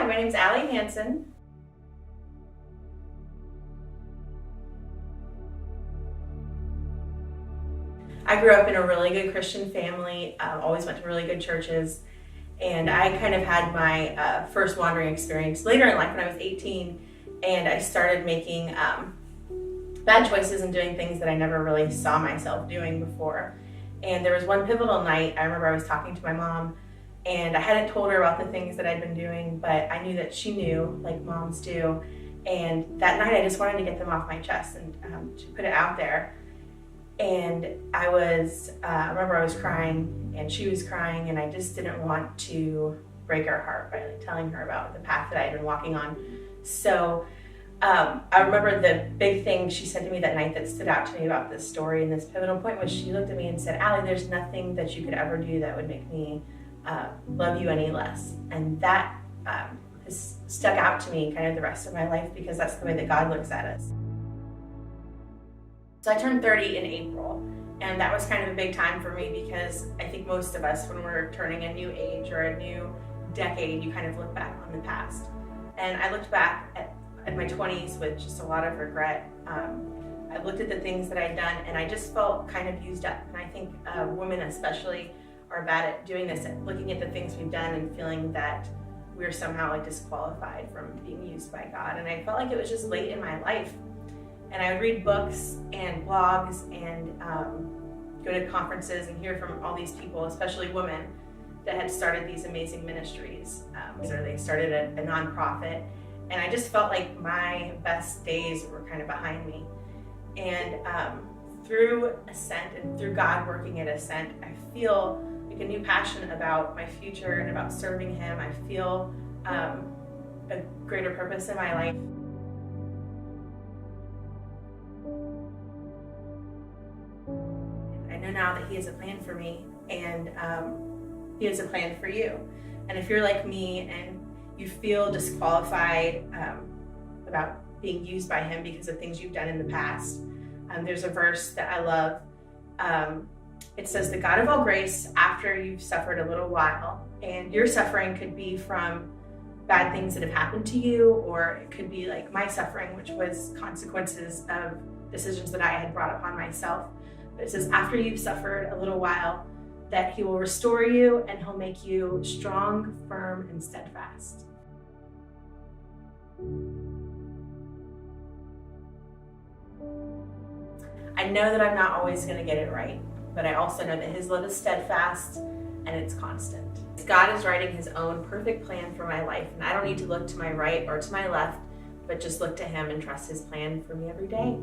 my name's Hansen. I grew up in a really good Christian family, always went to really good churches, and I kind of had my first wandering experience later in life when I was 18, and I started making bad choices and doing things that I never really saw myself doing before. And there was one pivotal night, I remember I was talking to my mom, and I hadn't told her about the things that I'd been doing, but I knew that she knew, like moms do. And that night I just wanted to get them off my chest and to put it out there. And I remember I was crying and she was crying, and I just didn't want to break her heart by telling her about the path that I had been walking on. So I remember the big thing she said to me that night that stood out to me about this story and this pivotal point was she looked at me and said, "Allie, there's nothing that you could ever do that would make me love you any less." And that has stuck out to me kind of the rest of my life, because that's the way that God looks at us. So I turned 30 in April, and that was kind of a big time for me, because I think most of us, when we're turning a new age or a new decade, you kind of look back on the past. And I looked back at my 20s with just a lot of regret. I looked at the things that I'd done, and I just felt kind of used up. And I think women especially are bad at doing this, at looking at the things we've done and feeling that we're somehow disqualified from being used by God. And I felt like it was just late in my life. And I would read books and blogs and go to conferences and hear from all these people, especially women, that had started these amazing ministries. So they started a nonprofit. And I just felt like my best days were kind of behind me. And through Ascent and through God working at Ascent, I feel like a new passion about my future and about serving Him. I feel a greater purpose in my life. I know now that He has a plan for me, and He has a plan for you. And if you're like me and you feel disqualified about being used by Him because of things you've done in the past, there's a verse that I love. It says, "The God of all grace, after you've suffered a little while," and your suffering could be from bad things that have happened to you, or it could be like my suffering, which was consequences of decisions that I had brought upon myself. But it says, after you've suffered a little while, that He will restore you and He'll make you strong, firm, and steadfast. I know that I'm not always going to get it right, but I also know that His love is steadfast and it's constant. God is writing His own perfect plan for my life, and I don't need to look to my right or to my left, but just look to Him and trust His plan for me every day.